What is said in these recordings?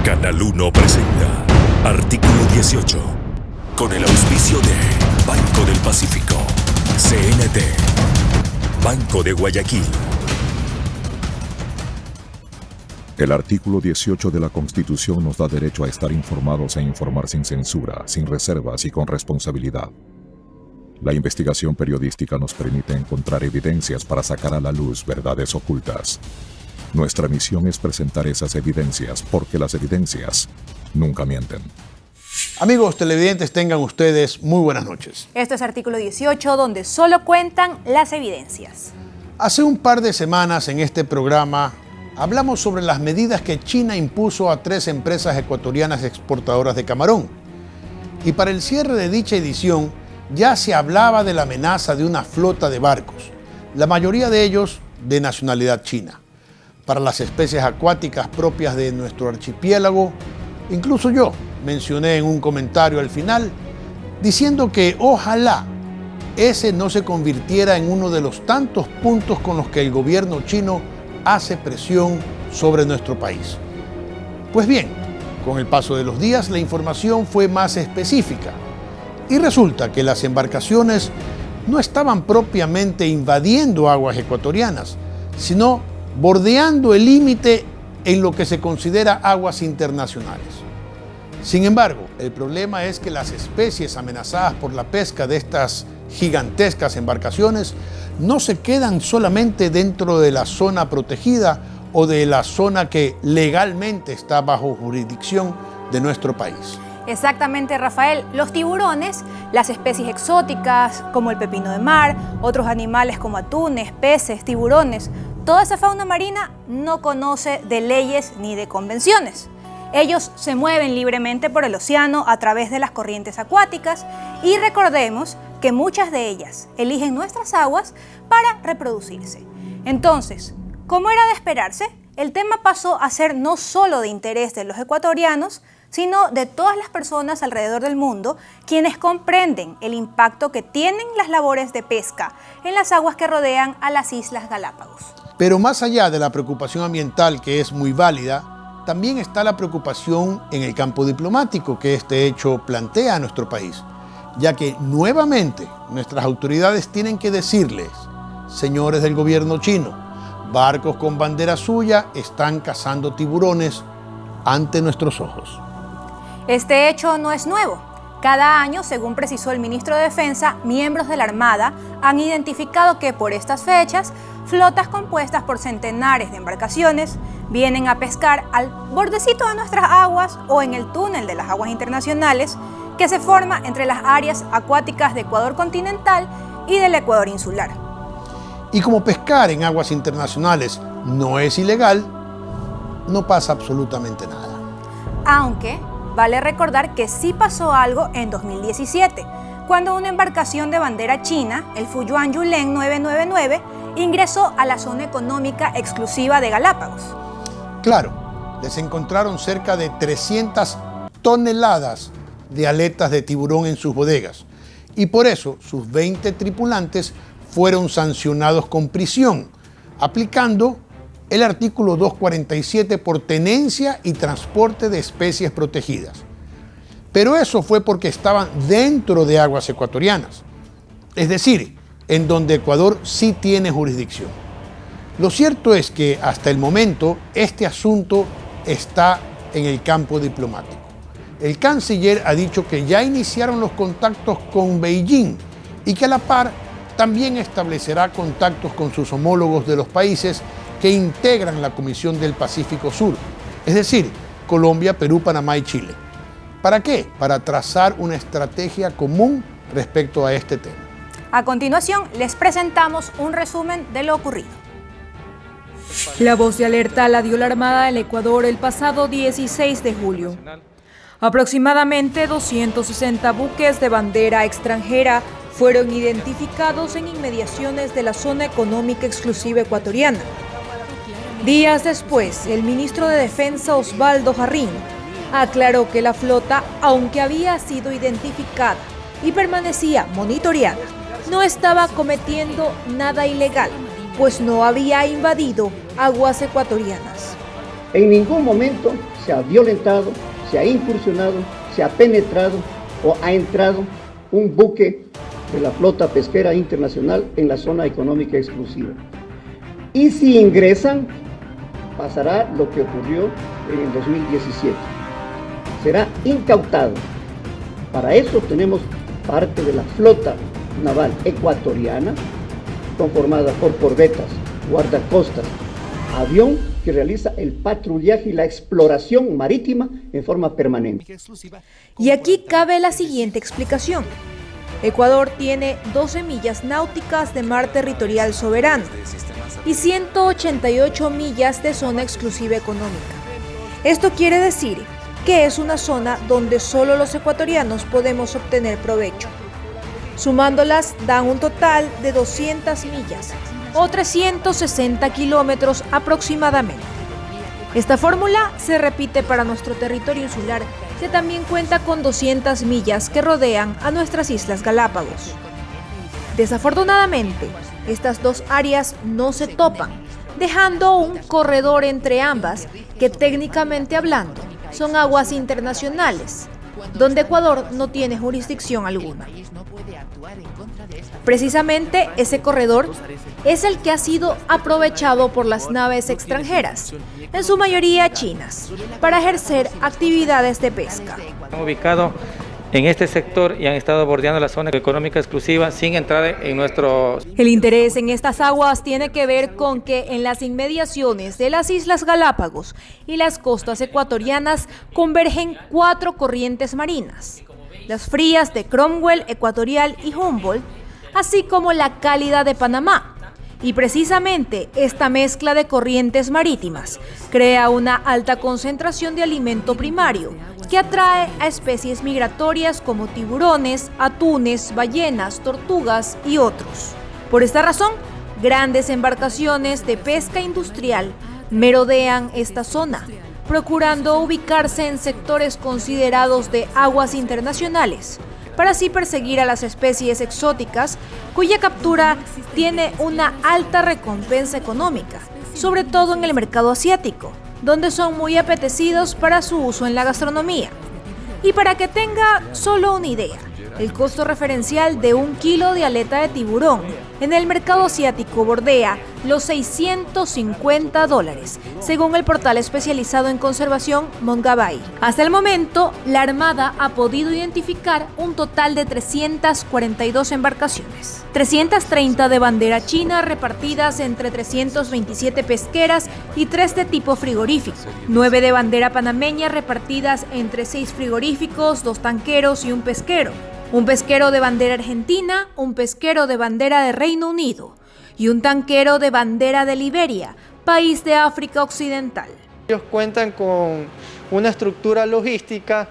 Canal 1 presenta Artículo 18, con el auspicio de Banco del Pacífico, CNT, Banco de Guayaquil. El artículo 18 de la Constitución nos da derecho a estar informados e informar sin censura, sin reservas y con responsabilidad. La investigación periodística nos permite encontrar evidencias para sacar a la luz verdades ocultas. Nuestra misión es presentar esas evidencias porque las evidencias nunca mienten. Amigos televidentes, tengan ustedes muy buenas noches. Esto es Artículo 18, donde solo cuentan las evidencias. Hace un par de semanas en este programa hablamos sobre las medidas que China impuso a 3 empresas ecuatorianas exportadoras de camarón. Y para el cierre de dicha edición ya se hablaba de la amenaza de una flota de barcos, la mayoría de ellos de nacionalidad china. Para las especies acuáticas propias de nuestro archipiélago, incluso yo mencioné en un comentario al final, diciendo que ojalá ese no se convirtiera en uno de los tantos puntos con los que el gobierno chino hace presión sobre nuestro país. Pues bien, con el paso de los días la información fue más específica y resulta que las embarcaciones no estaban propiamente invadiendo aguas ecuatorianas, sino bordeando el límite en lo que se considera aguas internacionales. Sin embargo, el problema es que las especies amenazadas por la pesca de estas gigantescas embarcaciones no se quedan solamente dentro de la zona protegida o de la zona que legalmente está bajo jurisdicción de nuestro país. Exactamente, Rafael. Los tiburones, las especies exóticas como el pepino de mar, otros animales como atunes, peces, tiburones, toda esa fauna marina no conoce de leyes ni de convenciones. Ellos se mueven libremente por el océano a través de las corrientes acuáticas y recordemos que muchas de ellas eligen nuestras aguas para reproducirse. Entonces, como era de esperarse, el tema pasó a ser no solo de interés de los ecuatorianos, sino de todas las personas alrededor del mundo, quienes comprenden el impacto que tienen las labores de pesca en las aguas que rodean a las Islas Galápagos. Pero más allá de la preocupación ambiental, que es muy válida, también está la preocupación en el campo diplomático que este hecho plantea a nuestro país, ya que nuevamente nuestras autoridades tienen que decirles, señores del gobierno chino, barcos con bandera suya están cazando tiburones ante nuestros ojos. Este hecho no es nuevo. Cada año, según precisó el ministro de Defensa, miembros de la Armada han identificado que por estas fechas, flotas compuestas por centenares de embarcaciones vienen a pescar al bordecito de nuestras aguas o en el túnel de las aguas internacionales que se forma entre las áreas acuáticas de Ecuador continental y del Ecuador insular. Y como pescar en aguas internacionales no es ilegal, no pasa absolutamente nada. Aunque vale recordar que sí pasó algo en 2017, cuando una embarcación de bandera china, el Fuyuan Yulin 999, ingresó a la zona económica exclusiva de Galápagos. Claro, les encontraron cerca de 300 toneladas de aletas de tiburón en sus bodegas y por eso sus 20 tripulantes fueron sancionados con prisión, aplicando el artículo 247 por tenencia y transporte de especies protegidas. Pero eso fue porque estaban dentro de aguas ecuatorianas, es decir, en donde Ecuador sí tiene jurisdicción. Lo cierto es que hasta el momento este asunto está en el campo diplomático. El canciller ha dicho que ya iniciaron los contactos con Beijing y que a la par también establecerá contactos con sus homólogos de los países que integran la Comisión del Pacífico Sur, es decir, Colombia, Perú, Panamá y Chile. ¿Para qué? Para trazar una estrategia común respecto a este tema. A continuación, les presentamos un resumen de lo ocurrido. La voz de alerta la dio la Armada del Ecuador el pasado 16 de julio. Aproximadamente 260 buques de bandera extranjera fueron identificados en inmediaciones de la zona económica exclusiva ecuatoriana. Días después, el ministro de Defensa Osvaldo Jarrín aclaró que la flota, aunque había sido identificada y permanecía monitoreada, no estaba cometiendo nada ilegal, pues no había invadido aguas ecuatorianas. En ningún momento se ha violentado, se ha incursionado, se ha penetrado o ha entrado un buque de la flota pesquera internacional en la zona económica exclusiva. Y si ingresan, pasará lo que ocurrió en el 2017. Será incautado. Para eso tenemos parte de la flota naval ecuatoriana, conformada por corbetas, guardacostas, avión que realiza el patrullaje y la exploración marítima en forma permanente. Y aquí cabe la siguiente explicación. Ecuador tiene 12 millas náuticas de mar territorial soberano y 188 millas de zona exclusiva económica. Esto quiere decir que es una zona donde solo los ecuatorianos podemos obtener provecho. Sumándolas dan un total de 200 millas o 360 kilómetros aproximadamente. Esta fórmula se repite para nuestro territorio insular, que también cuenta con 200 millas que rodean a nuestras Islas Galápagos. Desafortunadamente, estas dos áreas no se topan, dejando un corredor entre ambas que técnicamente hablando son aguas internacionales, donde Ecuador no tiene jurisdicción alguna. Precisamente ese corredor es el que ha sido aprovechado por las naves extranjeras, en su mayoría chinas, para ejercer actividades de pesca. Ubicado en este sector y han estado bordeando la zona económica exclusiva sin entrar en nuestro... El interés en estas aguas tiene que ver con que en las inmediaciones de las Islas Galápagos y las costas ecuatorianas convergen 4 corrientes marinas: las frías de Cromwell, Ecuatorial y Humboldt, así como la cálida de Panamá. Y precisamente esta mezcla de corrientes marítimas crea una alta concentración de alimento primario que atrae a especies migratorias como tiburones, atunes, ballenas, tortugas y otros. Por esta razón, grandes embarcaciones de pesca industrial merodean esta zona, procurando ubicarse en sectores considerados de aguas internacionales, para así perseguir a las especies exóticas cuya captura tiene una alta recompensa económica, sobre todo en el mercado asiático, donde son muy apetecidos para su uso en la gastronomía. Y para que tenga solo una idea, el costo referencial de 1 kilo de aleta de tiburón en el mercado asiático bordea los $650, según el portal especializado en conservación Mongabay. Hasta el momento, la Armada ha podido identificar un total de 342 embarcaciones, 330 de bandera china repartidas entre 327 pesqueras y 3 de tipo frigorífico, 9 de bandera panameña repartidas entre 6 frigoríficos, 2 tanqueros y un pesquero de bandera argentina, un pesquero de bandera de Reino Unido y un tanquero de bandera de Liberia, país de África Occidental. Ellos cuentan con una estructura logística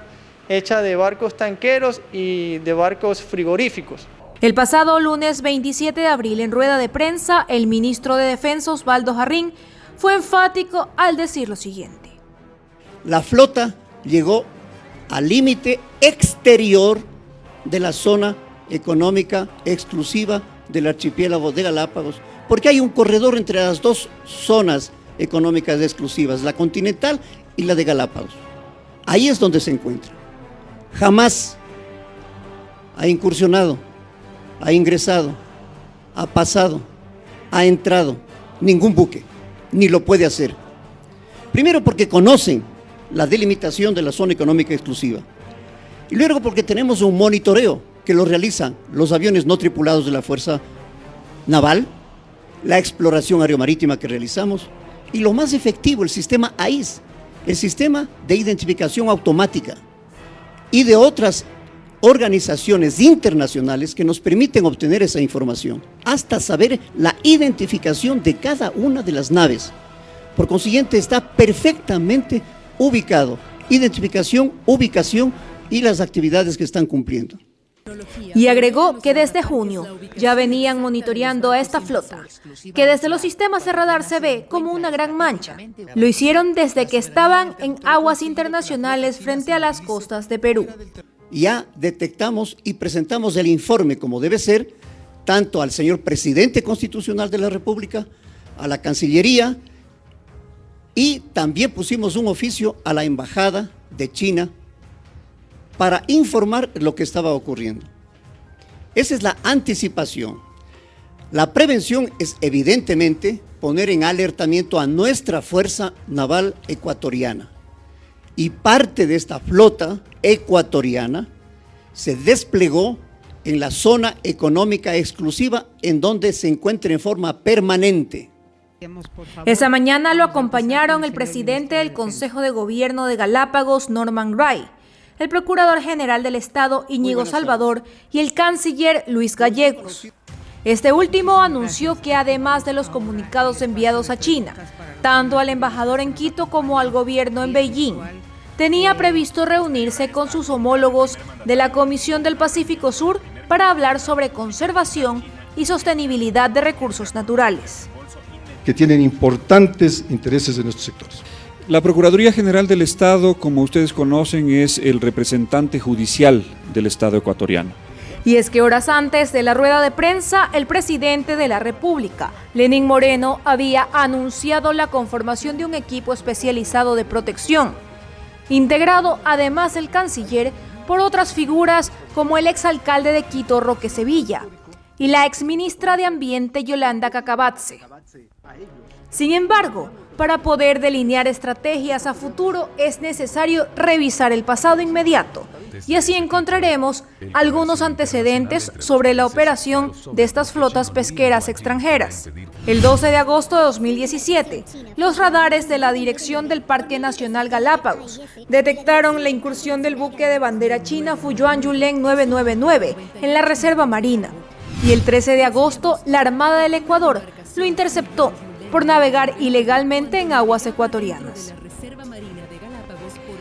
hecha de barcos tanqueros y de barcos frigoríficos. El pasado lunes 27 de abril, en rueda de prensa, el ministro de Defensa, Osvaldo Jarrín, fue enfático al decir lo siguiente. La flota llegó al límite exterior de la zona económica exclusiva del archipiélago de Galápagos, porque hay un corredor entre las dos zonas económicas exclusivas, la continental y la de Galápagos. Ahí es donde se encuentra. Jamás ha incursionado, ha ingresado, ha pasado, ha entrado ningún buque, ni lo puede hacer. Primero porque conocen la delimitación de la zona económica exclusiva. Y luego porque tenemos un monitoreo que lo realizan los aviones no tripulados de la Fuerza Naval, la exploración aeromarítima que realizamos y lo más efectivo, el sistema AIS, el sistema de identificación automática y de otras organizaciones internacionales que nos permiten obtener esa información, hasta saber la identificación de cada una de las naves. Por consiguiente, está perfectamente ubicado, identificación, ubicación y las actividades que están cumpliendo. Y agregó que desde junio ya venían monitoreando a esta flota, que desde los sistemas de radar se ve como una gran mancha. Lo hicieron desde que estaban en aguas internacionales frente a las costas de Perú. Ya detectamos y presentamos el informe como debe ser, tanto al señor presidente constitucional de la República, a la Cancillería y también pusimos un oficio a la Embajada de China para informar lo que estaba ocurriendo. Esa es la anticipación. La prevención es evidentemente poner en alertamiento a nuestra Fuerza Naval Ecuatoriana. Y parte de esta flota ecuatoriana se desplegó en la zona económica exclusiva, en donde se encuentra en forma permanente. Esa mañana lo acompañaron el presidente del Consejo de Gobierno de Galápagos, Norman Gray, el Procurador General del Estado, Íñigo Salvador, y el Canciller Luis Gallegos. Este último anunció que además de los comunicados enviados a China, tanto al embajador en Quito como al gobierno en Beijing, tenía previsto reunirse con sus homólogos de la Comisión del Pacífico Sur para hablar sobre conservación y sostenibilidad de recursos naturales. Que tienen importantes intereses en estos sectores. La Procuraduría General del Estado, como ustedes conocen, es el representante judicial del Estado ecuatoriano. Y es que horas antes de la rueda de prensa, el presidente de la República, Lenín Moreno, había anunciado la conformación de un equipo especializado de protección, integrado además el canciller por otras figuras como el exalcalde de Quito, Roque Sevilla, y la exministra de Ambiente, Yolanda Cacabatze. Sin embargo, para poder delinear estrategias a futuro es necesario revisar el pasado inmediato, y así encontraremos algunos antecedentes sobre la operación de estas flotas pesqueras extranjeras. El 12 de agosto de 2017, los radares de la Dirección del Parque Nacional Galápagos detectaron la incursión del buque de bandera china Fuyuan Yulén 999 en la Reserva Marina, y el 13 de agosto la Armada del Ecuador lo interceptó por navegar ilegalmente en aguas ecuatorianas.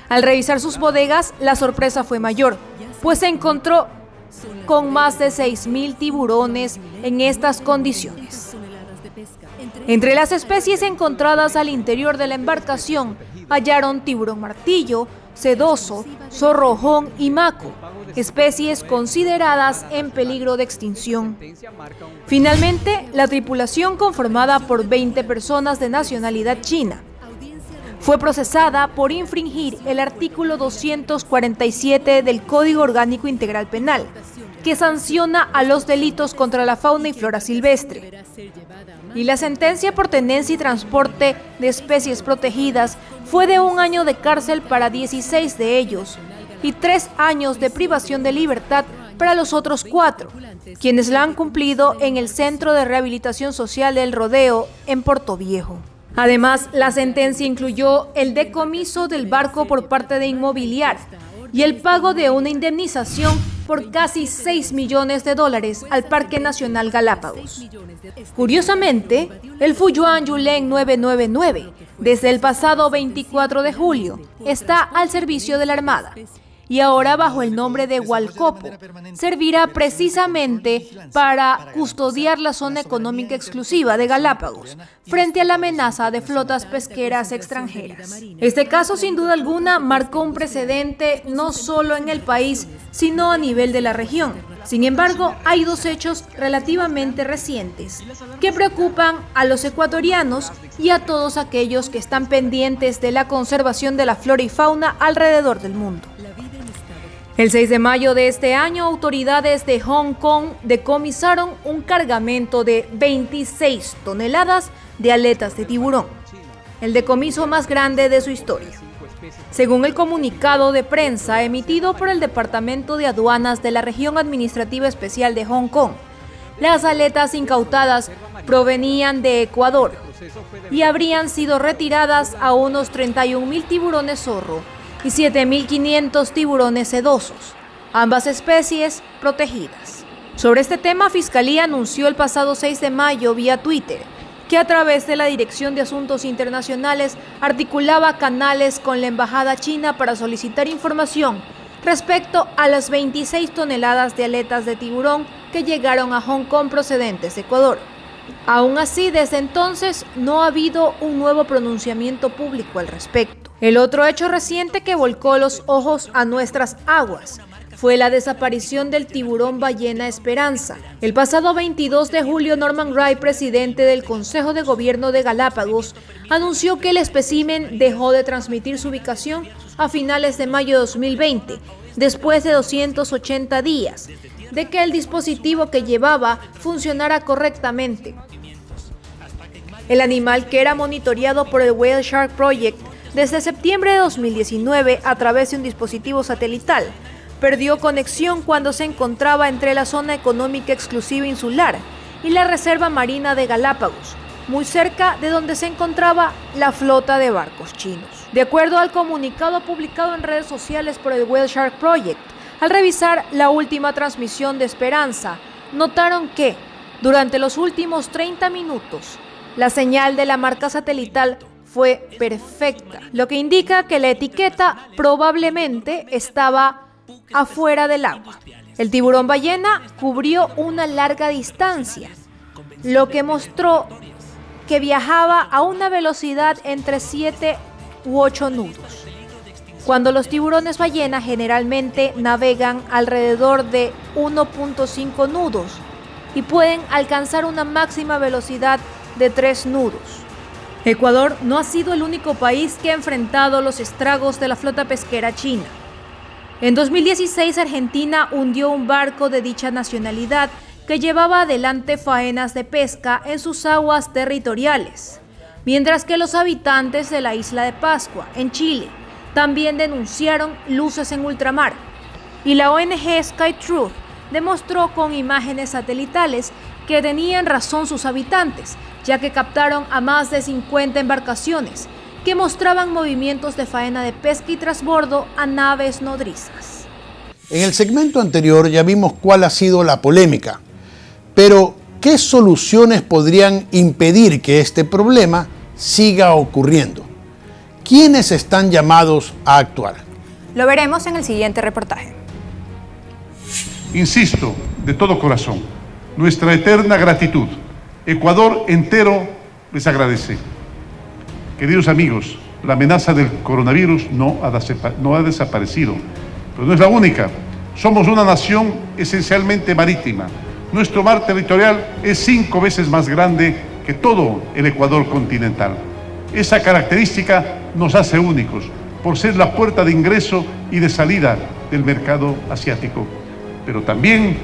Al revisar sus bodegas, la sorpresa fue mayor, pues se encontró con más de 6.000 tiburones en estas condiciones. Entre las especies encontradas al interior de la embarcación, hallaron tiburón martillo, sedoso, zorrojón y maco, especies consideradas en peligro de extinción. Finalmente, la tripulación, conformada por 20 personas de nacionalidad china, fue procesada por infringir el artículo 247 del Código Orgánico Integral Penal, que sanciona a los delitos contra la fauna y flora silvestre. Y la sentencia por tenencia y transporte de especies protegidas fue de 1 año de cárcel para 16 de ellos y 3 años de privación de libertad para los otros 4, quienes la han cumplido en el Centro de Rehabilitación Social del Rodeo en Portoviejo. Además, la sentencia incluyó el decomiso del barco por parte de Inmobiliar y el pago de una indemnización por casi $6 millones al Parque Nacional Galápagos. Curiosamente, el Fuyuan Yulén 999, desde el pasado 24 de julio, está al servicio de la Armada y ahora bajo el nombre de Hualcopo, servirá precisamente para custodiar la zona económica exclusiva de Galápagos frente a la amenaza de flotas pesqueras extranjeras. Este caso, sin duda alguna, marcó un precedente no solo en el país, sino a nivel de la región. Sin embargo, hay 2 hechos relativamente recientes que preocupan a los ecuatorianos y a todos aquellos que están pendientes de la conservación de la flora y fauna alrededor del mundo. El 6 de mayo de este año, autoridades de Hong Kong decomisaron un cargamento de 26 toneladas de aletas de tiburón, el decomiso más grande de su historia. Según el comunicado de prensa emitido por el Departamento de Aduanas de la Región Administrativa Especial de Hong Kong, las aletas incautadas provenían de Ecuador y habrían sido retiradas a unos 31.000 tiburones zorro y 7.500 tiburones sedosos, ambas especies protegidas. Sobre este tema, Fiscalía anunció el pasado 6 de mayo vía Twitter que a través de la Dirección de Asuntos Internacionales articulaba canales con la Embajada China para solicitar información respecto a las 26 toneladas de aletas de tiburón que llegaron a Hong Kong procedentes de Ecuador. Aún así, desde entonces no ha habido un nuevo pronunciamiento público al respecto. El otro hecho reciente que volcó los ojos a nuestras aguas fue la desaparición del tiburón ballena Esperanza. El pasado 22 de julio, Norman Wright, presidente del Consejo de Gobierno de Galápagos, anunció que el espécimen dejó de transmitir su ubicación a finales de mayo de 2020, después de 280 días de que el dispositivo que llevaba funcionara correctamente. El animal, que era monitoreado por el Whale Shark Project desde septiembre de 2019 a través de un dispositivo satelital, perdió conexión cuando se encontraba entre la zona económica exclusiva insular y la Reserva Marina de Galápagos, muy cerca de donde se encontraba la flota de barcos chinos. De acuerdo al comunicado publicado en redes sociales por el Whale Shark Project, al revisar la última transmisión de Esperanza, notaron que, durante los últimos 30 minutos, la señal de la marca satelital fue perfecta, lo que indica que la etiqueta probablemente estaba afuera del agua. El tiburón ballena cubrió una larga distancia, lo que mostró que viajaba a una velocidad entre 7 u 8 nudos. Cuando los tiburones ballena generalmente navegan alrededor de 1.5 nudos y pueden alcanzar una máxima velocidad de 3 nudos. Ecuador no ha sido el único país que ha enfrentado los estragos de la flota pesquera china. En 2016, Argentina hundió un barco de dicha nacionalidad que llevaba adelante faenas de pesca en sus aguas territoriales, mientras que los habitantes de la isla de Pascua, en Chile, también denunciaron luces en ultramar, y la ONG Sky Truth demostró con imágenes satelitales que tenían razón sus habitantes, ya que captaron a más de 50 embarcaciones que mostraban movimientos de faena de pesca y trasbordo a naves nodrizas. En el segmento anterior ya vimos cuál ha sido la polémica, pero ¿qué soluciones podrían impedir que este problema siga ocurriendo? ¿Quiénes están llamados a actuar? Lo veremos en el siguiente reportaje. Insisto, de todo corazón, nuestra eterna gratitud. Ecuador entero les agradece. Queridos amigos, la amenaza del coronavirus no ha desaparecido, pero no es la única. Somos una nación esencialmente marítima. Nuestro mar territorial es 5 veces más grande que todo el Ecuador continental. Esa característica nos hace únicos por ser la puerta de ingreso y de salida del mercado asiático. Pero también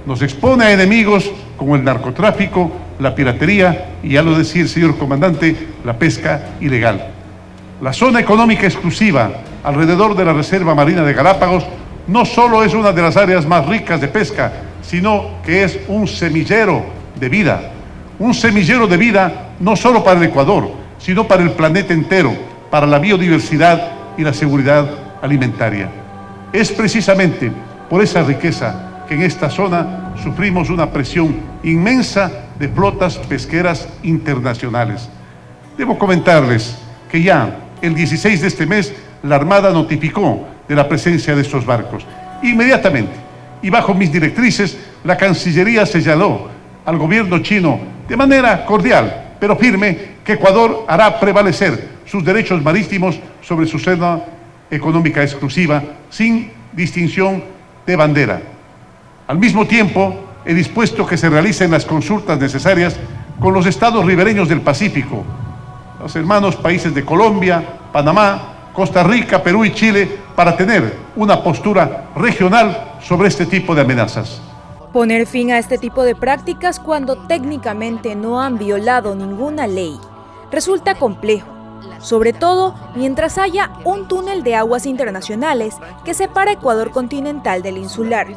nos expone a enemigos como el narcotráfico, la piratería y, ya lo decía el señor comandante, la pesca ilegal. La zona económica exclusiva alrededor de la Reserva Marina de Galápagos no solo es una de las áreas más ricas de pesca, sino que es un semillero de vida. Un semillero de vida no solo para el Ecuador, sino para el planeta entero, para la biodiversidad y la seguridad alimentaria. Es precisamente por esa riqueza que en esta zona sufrimos una presión inmensa de flotas pesqueras internacionales. Debo comentarles que ya el 16 de este mes la Armada notificó de la presencia de estos barcos. Inmediatamente, y bajo mis directrices, la Cancillería señaló al gobierno chino de manera cordial, pero firme, que Ecuador hará prevalecer sus derechos marítimos sobre su zona económica exclusiva, sin distinción de bandera. Al mismo tiempo, he dispuesto que se realicen las consultas necesarias con los estados ribereños del Pacífico, los hermanos países de Colombia, Panamá, Costa Rica, Perú y Chile, para tener una postura regional sobre este tipo de amenazas. Poner fin a este tipo de prácticas cuando técnicamente no han violado ninguna ley resulta complejo, sobre todo mientras haya un túnel de aguas internacionales que separa Ecuador continental del insular.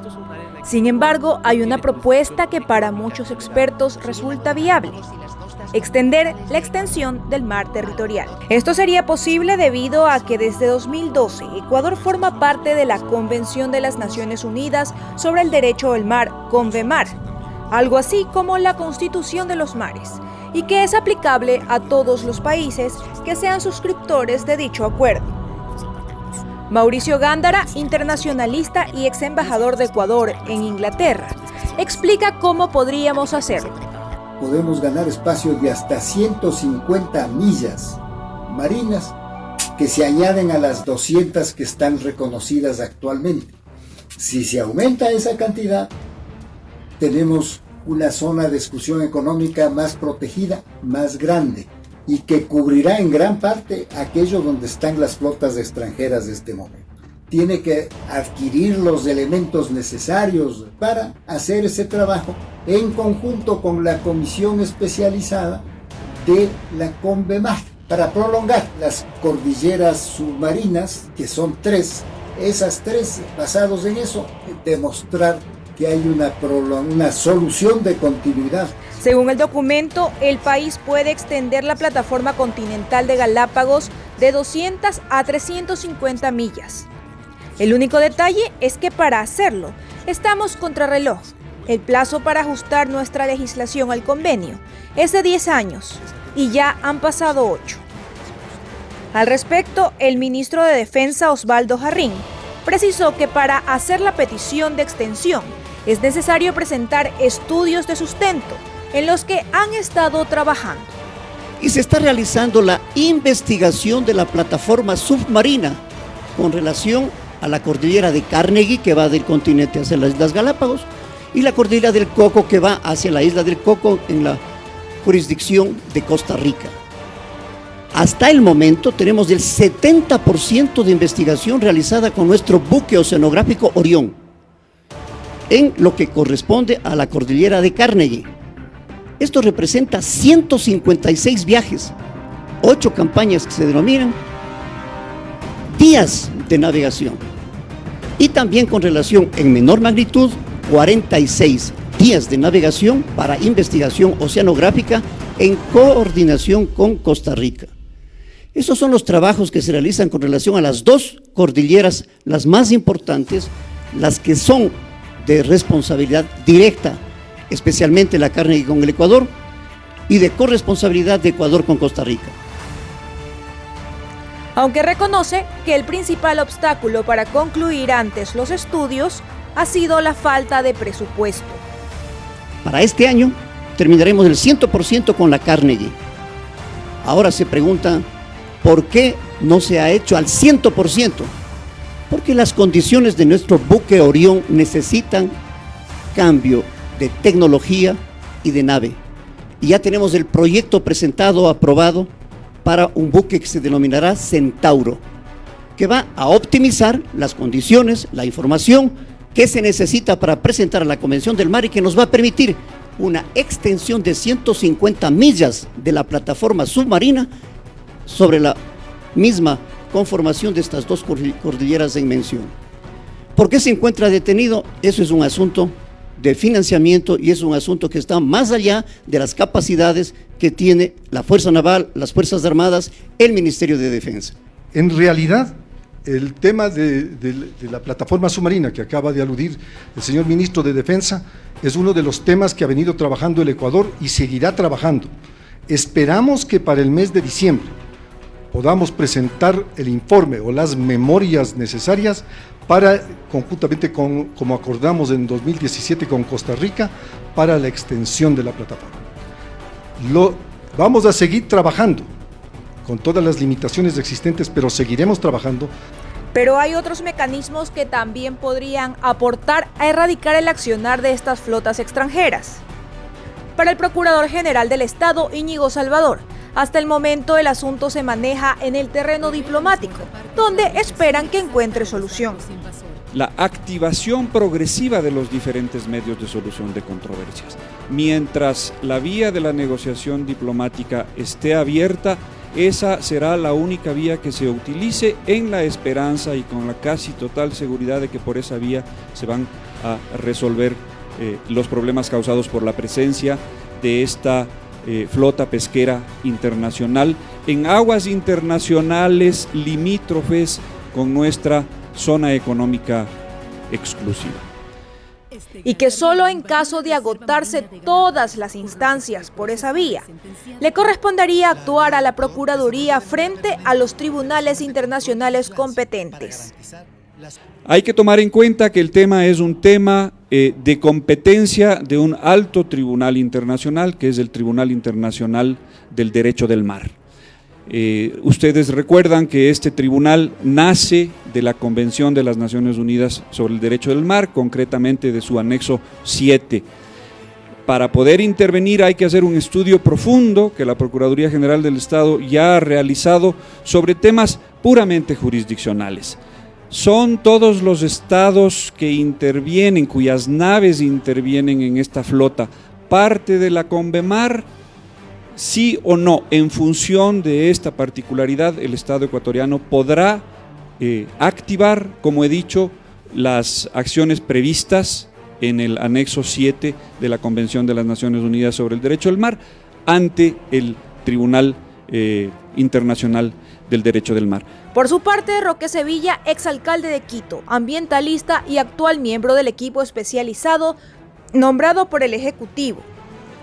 Sin embargo, hay una propuesta que para muchos expertos resulta viable: extender la extensión del mar territorial. Esto sería posible debido a que desde 2012 Ecuador forma parte de la Convención de las Naciones Unidas sobre el Derecho del Mar, CONVEMAR, algo así como la Constitución de los Mares, y que es aplicable a todos los países que sean suscriptores de dicho acuerdo. Mauricio Gándara, internacionalista y ex embajador de Ecuador en Inglaterra, explica cómo podríamos hacerlo. Podemos ganar espacios de hasta 150 millas marinas que se añaden a las 200 que están reconocidas actualmente. Si se aumenta esa cantidad, tenemos una zona de exclusión económica más protegida, más grande, y que cubrirá en gran parte aquello donde están las flotas extranjeras de este momento. Tiene que adquirir los elementos necesarios para hacer ese trabajo en conjunto con la comisión especializada de la CONVEMAR para prolongar las cordilleras submarinas, que son 3. Esas 3, basados en eso, demostrar que hay una solución de continuidad. Según el documento, el país puede extender la plataforma continental de Galápagos de 200 a 350 millas. El único detalle es que para hacerlo, estamos contrarreloj. El plazo para ajustar nuestra legislación al convenio es de 10 años y ya han pasado 8. Al respecto, el ministro de Defensa, Osvaldo Jarrín, precisó que para hacer la petición de extensión es necesario presentar estudios de sustento en los que han estado trabajando. Y se está realizando la investigación de la plataforma submarina con relación a la cordillera de Carnegie, que va del continente hacia las Islas Galápagos, y la cordillera del Coco, que va hacia la isla del Coco en la jurisdicción de Costa Rica. Hasta el momento tenemos el 70% de investigación realizada con nuestro buque oceanográfico Orión, en lo que corresponde a la cordillera de Carnegie. Esto representa 156 viajes, 8 campañas que se denominan días de navegación, y también con relación en menor magnitud, 46 días de navegación para investigación oceanográfica en coordinación con Costa Rica. Esos son los trabajos que se realizan con relación a las 2 cordilleras, las más importantes, las que son de responsabilidad directa, especialmente la Carnegie con el Ecuador, y de corresponsabilidad de Ecuador con Costa Rica. Aunque reconoce que el principal obstáculo para concluir antes los estudios ha sido la falta de presupuesto. Para este año terminaremos el 100% con la Carnegie. Ahora se pregunta, ¿por qué no se ha hecho al 100%? Porque las condiciones de nuestro buque Orión necesitan cambio de tecnología y de nave. Y ya tenemos el proyecto presentado, aprobado, para un buque que se denominará Centauro, que va a optimizar las condiciones, la información que se necesita para presentar a la Convención del Mar y que nos va a permitir una extensión de 150 millas de la plataforma submarina sobre la misma conformación de estas 2 cordilleras en mención. ¿Por qué se encuentra detenido? Eso es un asunto de financiamiento y es un asunto que está más allá de las capacidades que tiene la Fuerza Naval, las Fuerzas Armadas, el Ministerio de Defensa. En realidad, el tema de la plataforma submarina que acaba de aludir el señor ministro de Defensa es uno de los temas que ha venido trabajando el Ecuador y seguirá trabajando. Esperamos que para el mes de diciembre podamos presentar el informe o las memorias necesarias para, conjuntamente como acordamos en 2017 con Costa Rica, para la extensión de la plataforma. Vamos a seguir trabajando con todas las limitaciones existentes, pero seguiremos trabajando. Pero hay otros mecanismos que también podrían aportar a erradicar el accionar de estas flotas extranjeras. Para el Procurador General del Estado, Íñigo Salvador, hasta el momento el asunto se maneja en el terreno diplomático, donde esperan que encuentre solución. La activación progresiva de los diferentes medios de solución de controversias. Mientras la vía de la negociación diplomática esté abierta, esa será la única vía que se utilice, en la esperanza y con la casi total seguridad de que por esa vía se van a resolver los problemas causados por la presencia de esta flota pesquera internacional en aguas internacionales limítrofes con nuestra zona económica exclusiva. Y que solo en caso de agotarse todas las instancias por esa vía, le correspondería actuar a la Procuraduría frente a los tribunales internacionales competentes. Hay que tomar en cuenta que el tema es un tema de competencia de un alto tribunal internacional, que es el Tribunal Internacional del Derecho del Mar. Ustedes recuerdan que este tribunal nace de la Convención de las Naciones Unidas sobre el Derecho del Mar, concretamente de su anexo 7. Para poder intervenir hay que hacer un estudio profundo que la Procuraduría General del Estado ya ha realizado sobre temas puramente jurisdiccionales. Son todos los estados que intervienen, cuyas naves intervienen en esta flota, parte de la Convemar. Sí o no, en función de esta particularidad, el Estado ecuatoriano podrá activar, como he dicho, las acciones previstas en el anexo 7 de la Convención de las Naciones Unidas sobre el Derecho del Mar ante el Tribunal Internacional del Derecho del Mar. Por su parte, Roque Sevilla, exalcalde de Quito, ambientalista y actual miembro del equipo especializado nombrado por el Ejecutivo,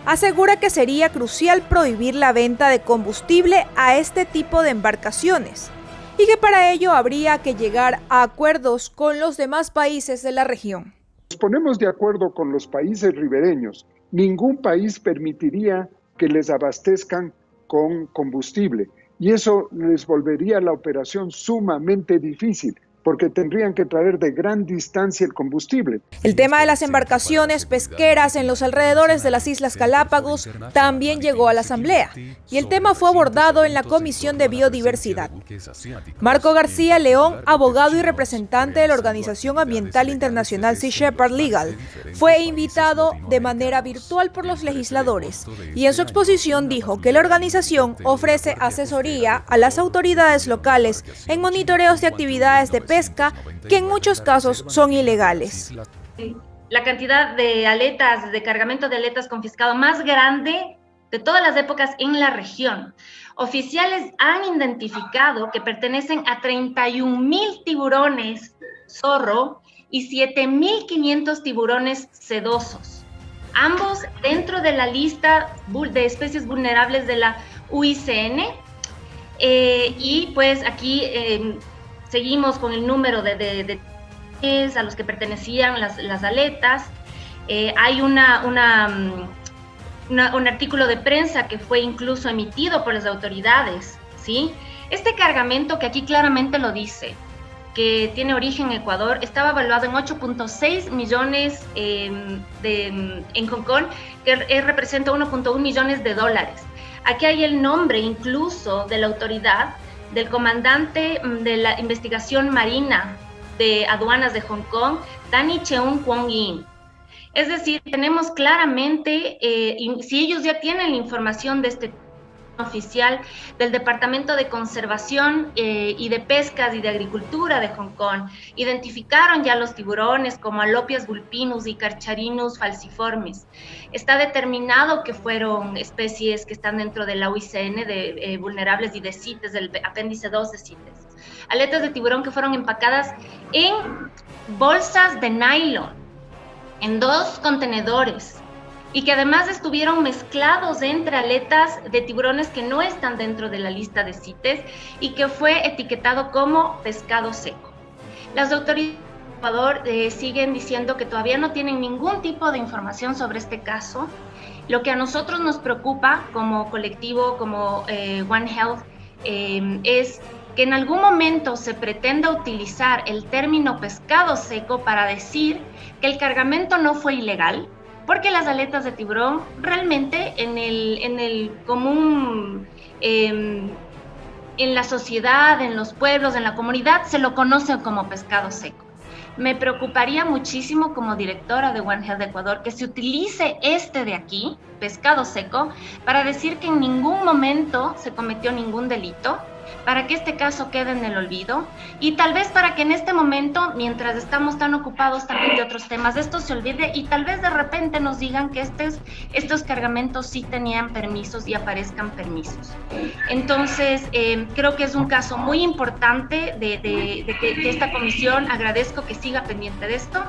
asegura que sería crucial prohibir la venta de combustible a este tipo de embarcaciones y que para ello habría que llegar a acuerdos con los demás países de la región. Nos ponemos de acuerdo con los países ribereños. Ningún país permitiría que les abastezcan con combustible y eso les volvería la operación sumamente difícil, porque tendrían que traer de gran distancia el combustible. El tema de las embarcaciones pesqueras en los alrededores de las Islas Galápagos también llegó a la Asamblea, y el tema fue abordado en la Comisión de Biodiversidad. Marco García León, abogado y representante de la Organización Ambiental Internacional Sea Shepherd Legal, fue invitado de manera virtual por los legisladores, y en su exposición dijo que la organización ofrece asesoría a las autoridades locales en monitoreos de actividades de pesca que en muchos casos son ilegales. La cantidad de aletas, de cargamento de aletas confiscado más grande de todas las épocas en la región. Oficiales han identificado que pertenecen a 31,000 tiburones zorro y 7,500 tiburones sedosos, ambos dentro de la lista de especies vulnerables de la UICN. Y pues aquí seguimos con el número de a los que pertenecían las aletas. Hay un artículo de prensa que fue incluso emitido por las autoridades, ¿sí? Este cargamento, que aquí claramente lo dice, que tiene origen en Ecuador, estaba evaluado en 8.6 millones en Hong Kong, que representa 1.1 millones de dólares. Aquí hay el nombre incluso de la autoridad, del comandante de la investigación marina de aduanas de Hong Kong, Danny Cheung Kwong Yin. Es decir, tenemos claramente, si ellos ya tienen la información de este oficial del Departamento de Conservación y de Pescas y de Agricultura de Hong Kong, identificaron ya los tiburones como Alopias vulpinus y Carcharinus falciformis. Está determinado que fueron especies que están dentro de la UICN de vulnerables y de CITES, del apéndice 2 de CITES. Aletas de tiburón que fueron empacadas en bolsas de nylon, en 2 contenedores, y que además estuvieron mezclados entre aletas de tiburones que no están dentro de la lista de CITES y que fue etiquetado como pescado seco. Las autoridades de Ecuador siguen diciendo que todavía no tienen ningún tipo de información sobre este caso. Lo que a nosotros nos preocupa como colectivo, como One Health, es que en algún momento se pretenda utilizar el término pescado seco para decir que el cargamento no fue ilegal, porque las aletas de tiburón realmente en el común, en la sociedad, en los pueblos, en la comunidad, se lo conocen como pescado seco. Me preocuparía muchísimo como directora de One Health de Ecuador que se utilice este de aquí, pescado seco, para decir que en ningún momento se cometió ningún delito, para que este caso quede en el olvido y tal vez para que en este momento, mientras estamos tan ocupados también de otros temas, esto se olvide y tal vez de repente nos digan que estos cargamentos sí tenían permisos y aparezcan permisos. Entonces, creo que es un caso muy importante de que esta comisión, agradezco que siga pendiente de esto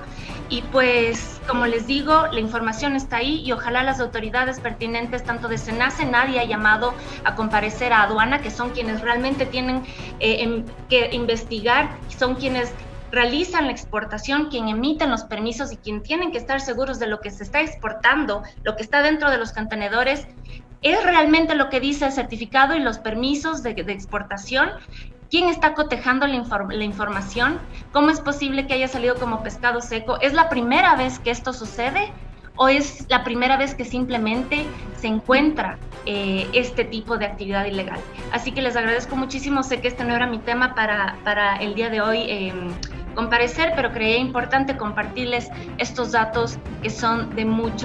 y pues, como les digo, la información está ahí y ojalá las autoridades pertinentes, tanto de SENACE, nadie ha llamado a comparecer a aduana, que son quienes realmente tienen que investigar, son quienes realizan la exportación, quien emiten los permisos y quien tienen que estar seguros de lo que se está exportando, lo que está dentro de los contenedores, ¿Es realmente lo que dice el certificado y los permisos de exportación? ¿Quién está cotejando la información? ¿Cómo es posible que haya salido como pescado seco? ¿Es la primera vez que esto sucede? ¿O es la primera vez que simplemente se encuentra este tipo de actividad ilegal? Así que les agradezco muchísimo. Sé que este no era mi tema para el día de hoy comparecer, pero creía importante compartirles estos datos que son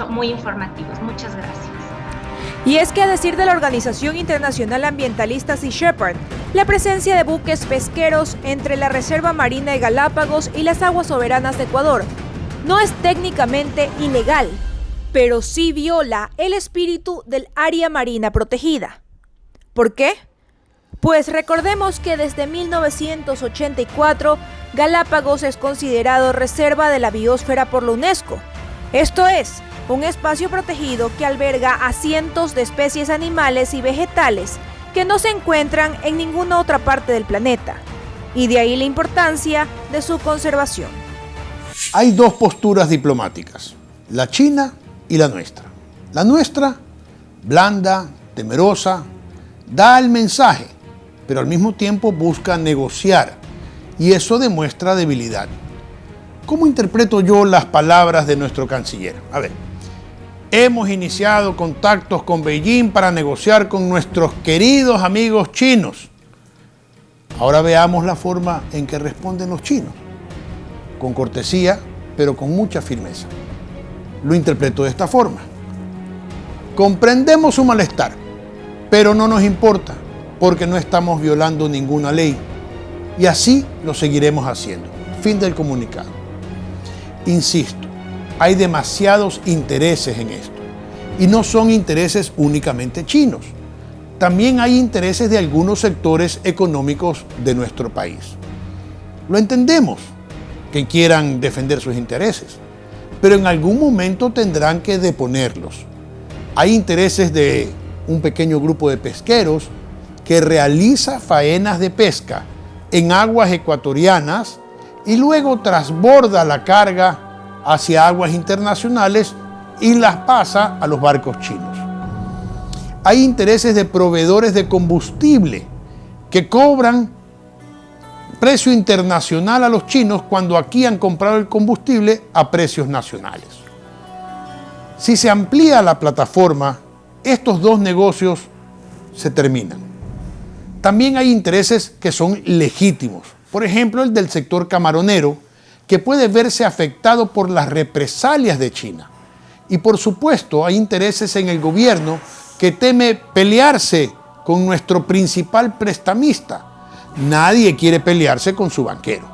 muy informativos. Muchas gracias. Y es que, a decir de la Organización Internacional Ambientalista Sea Shepherd, la presencia de buques pesqueros entre la Reserva Marina de Galápagos y las aguas soberanas de Ecuador no es técnicamente ilegal, pero sí viola el espíritu del área marina protegida. ¿Por qué? Pues recordemos que desde 1984 Galápagos es considerado reserva de la biosfera por la UNESCO. Esto es, un espacio protegido que alberga a cientos de especies animales y vegetales que no se encuentran en ninguna otra parte del planeta, y de ahí la importancia de su conservación. Hay dos posturas diplomáticas, la china y la nuestra. La nuestra, blanda, temerosa, da el mensaje, pero al mismo tiempo busca negociar, y eso demuestra debilidad. ¿Cómo interpreto yo las palabras de nuestro canciller? A ver, hemos iniciado contactos con Beijing para negociar con nuestros queridos amigos chinos. Ahora veamos la forma en que responden los chinos. Con cortesía, pero con mucha firmeza. Lo interpreto de esta forma. Comprendemos su malestar, pero no nos importa, porque no estamos violando ninguna ley. Y así lo seguiremos haciendo. Fin del comunicado. Insisto, hay demasiados intereses en esto. Y no son intereses únicamente chinos. También hay intereses de algunos sectores económicos de nuestro país. Lo entendemos, que quieran defender sus intereses, pero en algún momento tendrán que deponerlos. Hay intereses de un pequeño grupo de pesqueros que realiza faenas de pesca en aguas ecuatorianas y luego transborda la carga hacia aguas internacionales y las pasa a los barcos chinos. Hay intereses de proveedores de combustible que cobran precio internacional a los chinos cuando aquí han comprado el combustible a precios nacionales. Si se amplía la plataforma, estos dos negocios se terminan. También hay intereses que son legítimos. Por ejemplo, el del sector camaronero, que puede verse afectado por las represalias de China. Y por supuesto, hay intereses en el gobierno que teme pelearse con nuestro principal prestamista. Nadie quiere pelearse con su banquero.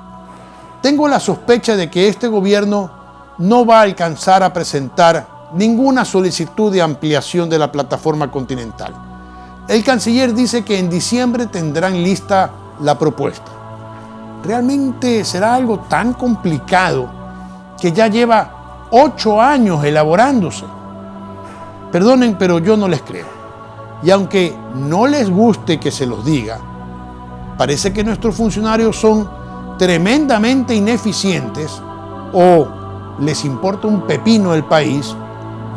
Tengo la sospecha de que este gobierno no va a alcanzar a presentar ninguna solicitud de ampliación de la plataforma continental. El canciller dice que en diciembre tendrán lista la propuesta. ¿Realmente será algo tan complicado que ya lleva 8 años elaborándose? Perdonen, pero yo no les creo. Y aunque no les guste que se los diga, parece que nuestros funcionarios son tremendamente ineficientes, o les importa un pepino el país,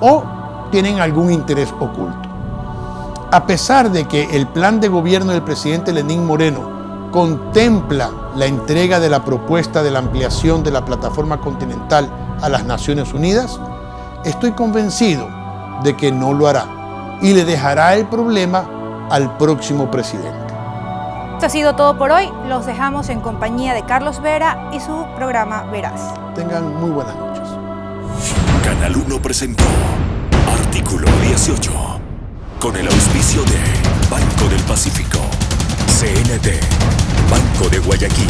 o tienen algún interés oculto. A pesar de que el plan de gobierno del presidente Lenín Moreno contempla la entrega de la propuesta de la ampliación de la plataforma continental a las Naciones Unidas, estoy convencido de que no lo hará y le dejará el problema al próximo presidente. Esto ha sido todo por hoy. Los dejamos en compañía de Carlos Vera y su programa Veraz. Tengan muy buenas noches. Canal 1 presentó Artículo 18 con el auspicio de Banco del Pacífico, CNT, Banco de Guayaquil.